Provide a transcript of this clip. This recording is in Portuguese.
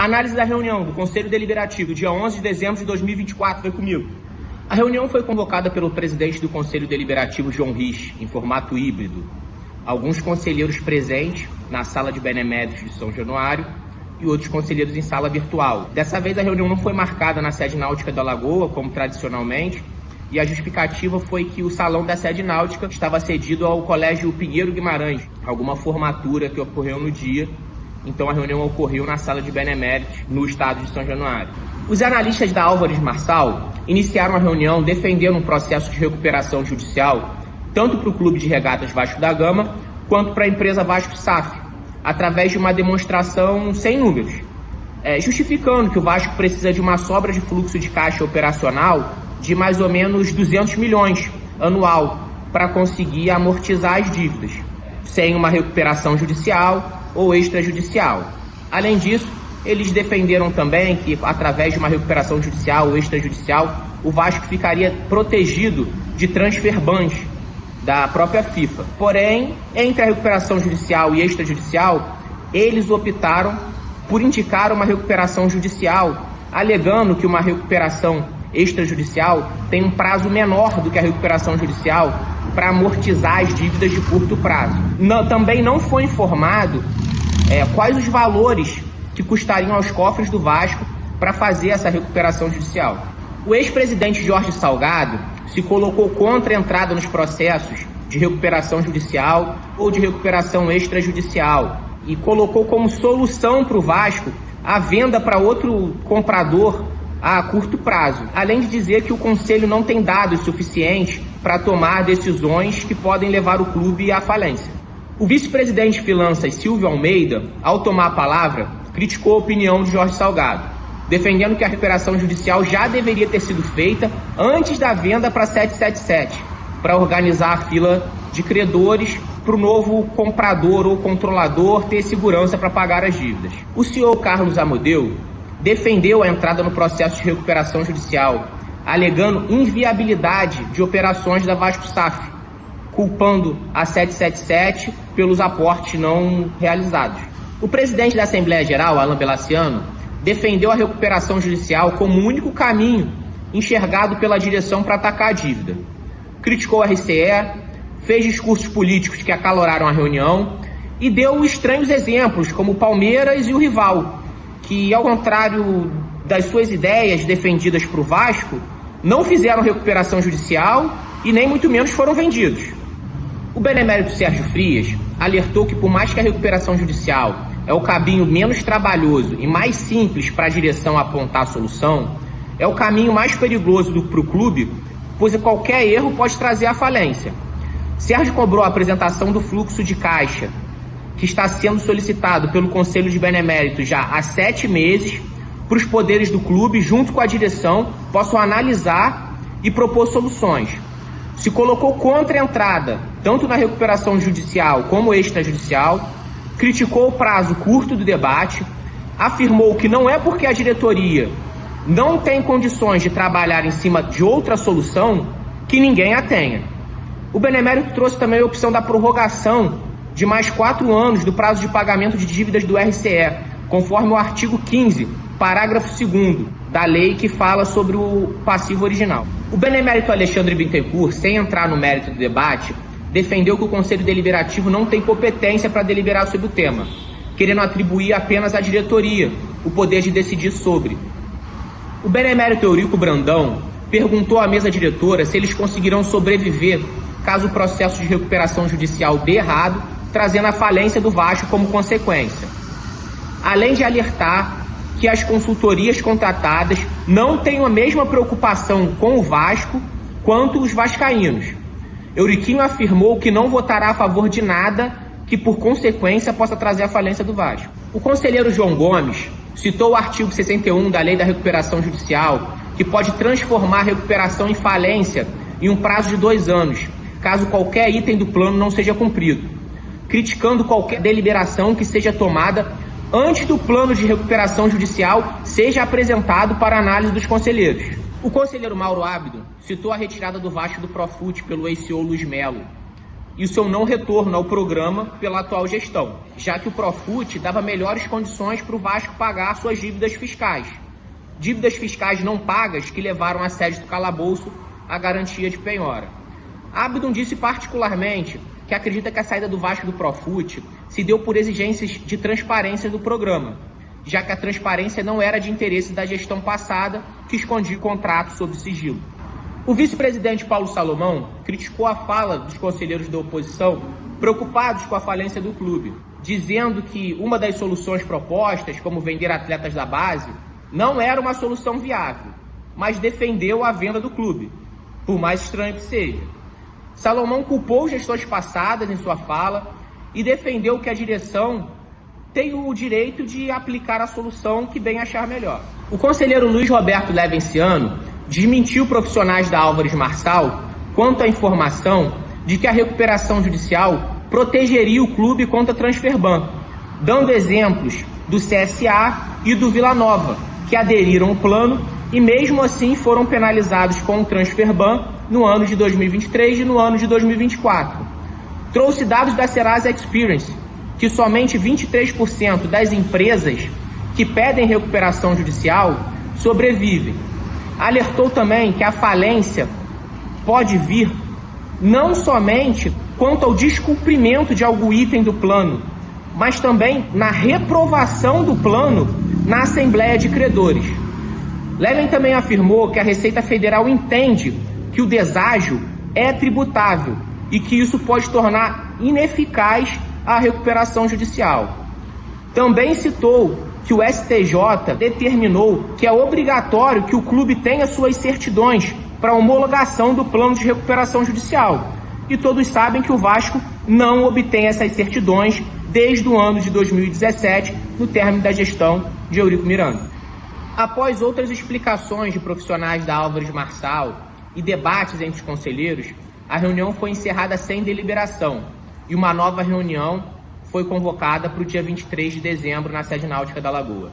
Análise da reunião do Conselho Deliberativo, dia 11 de dezembro de 2024, foi comigo. A reunião foi convocada pelo presidente do Conselho Deliberativo, João Risch, em formato híbrido. Alguns conselheiros presentes na sala de beneméritos de São Januário e outros conselheiros em sala virtual. Dessa vez a reunião não foi marcada na sede náutica da Lagoa, como tradicionalmente, e a justificativa foi que o salão da sede náutica estava cedido ao Colégio Pinheiro Guimarães, alguma formatura que ocorreu no dia. Então a reunião ocorreu na sala de beneméritos, no estado de São Januário. Os analistas da Álvares Marçal iniciaram a reunião defendendo um processo de recuperação judicial, tanto para o Clube de Regatas Vasco da Gama, quanto para a empresa Vasco SAF, através de uma demonstração sem números, justificando que o Vasco precisa de uma sobra de fluxo de caixa operacional de mais ou menos 200 milhões anual para conseguir amortizar as dívidas, sem uma recuperação judicial ou extrajudicial. Além disso, eles defenderam também que, através de uma recuperação judicial ou extrajudicial, o Vasco ficaria protegido de transfer bans da própria FIFA. Porém, entre a recuperação judicial e extrajudicial, eles optaram por indicar uma recuperação judicial, alegando que uma recuperação extrajudicial tem um prazo menor do que a recuperação judicial para amortizar as dívidas de curto prazo. Também não foi informado quais os valores que custariam aos cofres do Vasco para fazer essa recuperação judicial. O ex-presidente Jorge Salgado se colocou contra a entrada nos processos de recuperação judicial ou de recuperação extrajudicial e colocou como solução para o Vasco a venda para outro comprador a curto prazo, além de dizer que o Conselho não tem dados suficientes para tomar decisões que podem levar o clube à falência. O vice-presidente de Finanças, Silvio Almeida, ao tomar a palavra, criticou a opinião de Jorge Salgado, defendendo que a recuperação judicial já deveria ter sido feita antes da venda para 777, para organizar a fila de credores para o novo comprador ou controlador ter segurança para pagar as dívidas. O CEO Carlos Amodeu defendeu a entrada no processo de recuperação judicial, alegando inviabilidade de operações da Vasco SAF, culpando a 777 pelos aportes não realizados. O presidente da Assembleia Geral, Alan Belaciano, defendeu a recuperação judicial como o único caminho enxergado pela direção para atacar a dívida. Criticou a RCE, fez discursos políticos que acaloraram a reunião e deu estranhos exemplos, como o Palmeiras e o rival, que, ao contrário das suas ideias defendidas para o Vasco, não fizeram recuperação judicial e nem muito menos foram vendidos. O benemérito Sérgio Frias alertou que, por mais que a recuperação judicial é o caminho menos trabalhoso e mais simples para a direção apontar a solução, é o caminho mais perigoso para o clube, pois qualquer erro pode trazer a falência. Sérgio cobrou a apresentação do fluxo de caixa, que está sendo solicitado pelo Conselho de Beneméritos já há 7 meses, para os poderes do clube, junto com a direção, possam analisar e propor soluções. Se colocou contra a entrada, tanto na recuperação judicial como extrajudicial, criticou o prazo curto do debate, afirmou que não é porque a diretoria não tem condições de trabalhar em cima de outra solução que ninguém a tenha. O benemérito trouxe também a opção da prorrogação de mais 4 anos do prazo de pagamento de dívidas do RCE, conforme o artigo 15, parágrafo 2º, da lei que fala sobre o passivo original. O benemérito Alexandre Bittencourt, sem entrar no mérito do debate, defendeu que o Conselho Deliberativo não tem competência para deliberar sobre o tema, querendo atribuir apenas à diretoria o poder de decidir sobre. O benemérito Eurico Brandão perguntou à mesa diretora se eles conseguirão sobreviver caso o processo de recuperação judicial dê errado, trazendo a falência do Vasco como consequência. Além de alertar que as consultorias contratadas não têm a mesma preocupação com o Vasco quanto os vascaínos. Euriquinho afirmou que não votará a favor de nada que, por consequência, possa trazer a falência do Vasco. O conselheiro João Gomes citou o artigo 61 da Lei da Recuperação Judicial, que pode transformar a recuperação em falência em um prazo de 2 anos, caso qualquer item do plano não seja cumprido, criticando qualquer deliberação que seja tomada antes do plano de recuperação judicial seja apresentado para análise dos conselheiros. O conselheiro Mauro Ábido citou a retirada do Vasco do Profut pelo ex-CEO Luiz Melo, e o seu não retorno ao programa pela atual gestão, já que o Profut dava melhores condições para o Vasco pagar suas dívidas fiscais. Dívidas fiscais não pagas que levaram a sede do calabouço à garantia de penhora. Abdon disse particularmente que acredita que a saída do Vasco do Profut se deu por exigências de transparência do programa, já que a transparência não era de interesse da gestão passada, que escondia o contrato sob sigilo. O vice-presidente Paulo Salomão criticou a fala dos conselheiros da oposição preocupados com a falência do clube, dizendo que uma das soluções propostas, como vender atletas da base, não era uma solução viável, mas defendeu a venda do clube, por mais estranho que seja. Salomão culpou gestões passadas em sua fala e defendeu que a direção tem o direito de aplicar a solução que bem achar melhor. O conselheiro Luiz Roberto Levenciano desmentiu profissionais da Álvares Marçal quanto à informação de que a recuperação judicial protegeria o clube contra a Transferban, dando exemplos do CSA e do Vila Nova, que aderiram ao plano e mesmo assim foram penalizados com o Transferban no ano de 2023 e no ano de 2024. Trouxe dados da Serasa Experience, que somente 23% das empresas que pedem recuperação judicial sobrevivem. Alertou também que a falência pode vir não somente quanto ao descumprimento de algum item do plano, mas também na reprovação do plano na Assembleia de Credores. Leven também afirmou que a Receita Federal entende que o deságio é tributável e que isso pode tornar ineficaz a recuperação judicial. Também citou que o STJ determinou que é obrigatório que o clube tenha suas certidões para homologação do plano de recuperação judicial. E todos sabem que o Vasco não obtém essas certidões desde o ano de 2017, no término da gestão de Eurico Miranda. Após outras explicações de profissionais da Álvares Marçal e debates entre os conselheiros, a reunião foi encerrada sem deliberação e uma nova reunião foi convocada para o dia 23 de dezembro na sede náutica da Lagoa.